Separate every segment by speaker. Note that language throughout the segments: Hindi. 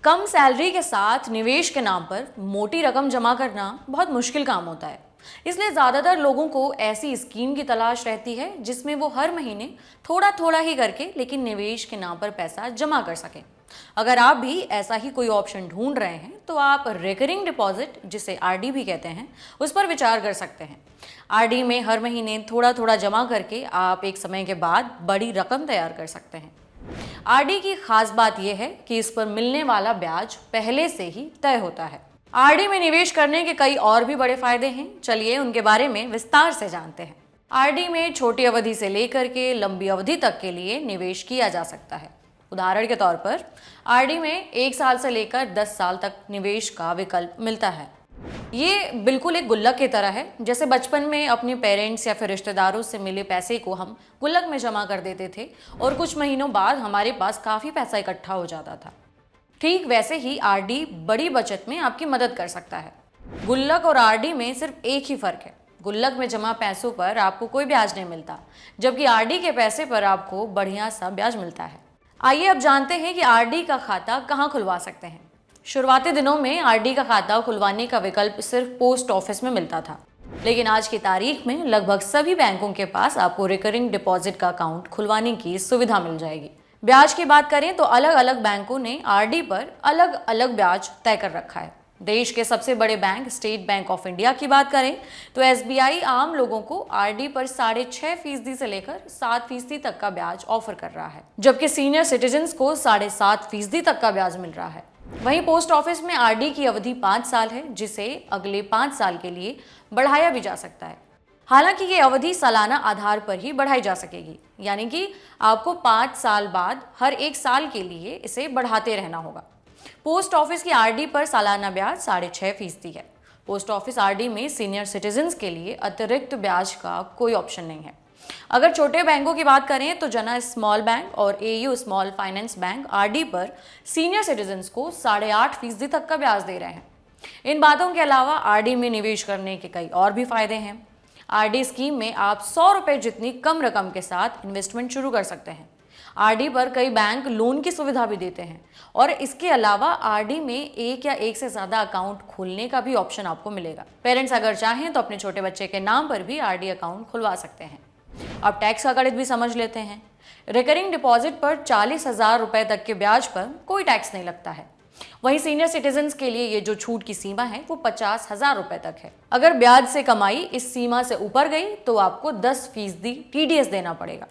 Speaker 1: कम सैलरी के साथ निवेश के नाम पर मोटी रकम जमा करना बहुत मुश्किल काम होता है। इसलिए ज़्यादातर लोगों को ऐसी स्कीम की तलाश रहती है जिसमें वो हर महीने थोड़ा थोड़ा ही करके लेकिन निवेश के नाम पर पैसा जमा कर सकें। अगर आप भी ऐसा ही कोई ऑप्शन ढूंढ रहे हैं तो आप रिकरिंग डिपॉजिट, जिसे आरडी भी कहते हैं, उस पर विचार कर सकते हैं। आरडी में हर महीने थोड़ा थोड़ा जमा करके आप एक समय के बाद बड़ी रकम तैयार कर सकते हैं। आरडी की खास बात यह है कि इस पर मिलने वाला ब्याज पहले से ही तय होता है। आरडी में निवेश करने के कई और भी बड़े फायदे हैं, चलिए उनके बारे में विस्तार से जानते हैं। आरडी में छोटी अवधि से लेकर के लंबी अवधि तक के लिए निवेश किया जा सकता है। उदाहरण के तौर पर आरडी में 1 साल से लेकर 10 साल तक निवेश का विकल्प मिलता है। ये बिल्कुल एक गुल्लक की तरह है। जैसे बचपन में अपने पेरेंट्स या फिर रिश्तेदारों से मिले पैसे को हम गुल्लक में जमा कर देते थे और कुछ महीनों बाद हमारे पास काफ़ी पैसा इकट्ठा हो जाता था, ठीक वैसे ही आरडी बड़ी बचत में आपकी मदद कर सकता है। गुल्लक और आरडी में सिर्फ एक ही फर्क है, गुल्लक में जमा पैसों पर आपको कोई ब्याज नहीं मिलता, जबकि आरडी के पैसे पर आपको बढ़िया सा ब्याज मिलता है। आइए अब जानते हैं कि आरडी का खाता कहाँ खुलवा सकते हैं। शुरुआती दिनों में आरडी का खाता खुलवाने का विकल्प सिर्फ पोस्ट ऑफिस में मिलता था, लेकिन आज की तारीख में लगभग सभी बैंकों के पास आपको रिकरिंग डिपॉजिट का अकाउंट खुलवाने की सुविधा मिल जाएगी। ब्याज की बात करें तो अलग अलग बैंकों ने आरडी पर अलग अलग ब्याज तय कर रखा है। देश के सबसे बड़े bank state bank of India की बात करें तो एसबीआई आम लोगों को आरडी पर 6.5% से लेकर 7% तक का ब्याज ऑफर कर रहा है, जबकि सीनियर सिटीजन्स को 7.5% तक का ब्याज मिल रहा है। वहीं पोस्ट ऑफिस में आरडी की अवधि 5 साल है, जिसे अगले 5 साल के लिए बढ़ाया भी जा सकता है। हालांकि ये अवधि सालाना आधार पर ही बढ़ाई जा सकेगी, यानी कि आपको 5 साल बाद हर 1 साल के लिए इसे बढ़ाते रहना होगा। पोस्ट ऑफिस की आरडी पर सालाना ब्याज 6.5% है। पोस्ट ऑफिस आरडी में सीनियर सिटीजन्स के लिए अतिरिक्त ब्याज का कोई ऑप्शन नहीं है। अगर छोटे बैंकों की बात करें तो जना स्मॉल बैंक और AU small finance bank RD पर सीनियर सिटीजन्स को 8.5% तक का ब्याज दे रहे हैं। इन बातों के अलावा आरडी में निवेश करने के कई और भी फायदे हैं। आरडी स्कीम में आप 100 रुपए जितनी कम रकम के साथ इन्वेस्टमेंट शुरू कर सकते हैं। आरडी पर कई बैंक लोन की सुविधा भी देते हैं और इसके अलावा आरडी में एक या एक से ज्यादा अकाउंट खोलने का भी ऑप्शन आपको मिलेगा। पेरेंट्स अगर चाहें तो अपने छोटे बच्चे के नाम पर भी आरडी अकाउंट खुलवा सकते हैं। अब टैक्स का गणित भी समझ लेते हैं। रिकरिंग डिपॉजिट पर 40,000 रुपए तक के ब्याज पर कोई टैक्स नहीं लगता है। वहीं सीनियर सिटीजन्स के लिए ये जो छूट की सीमा है वो 50,000 रुपए तक है। अगर ब्याज से कमाई इस सीमा से ऊपर गई तो आपको 10% टीडीएस देना पड़ेगा।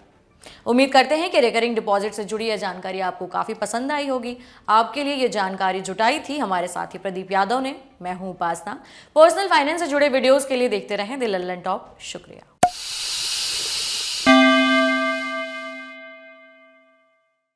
Speaker 1: उम्मीद करते हैं कि रिकरिंग डिपॉजिट से जुड़ी यह जानकारी आपको काफी पसंद आई होगी। आपके लिए ये जानकारी जुटाई थी हमारे साथी प्रदीप यादव ने। मैं हूं उपासना। पर्सनल फाइनेंस से जुड़े वीडियोस के लिए देखते रहें द लल्लन टॉप। शुक्रिया।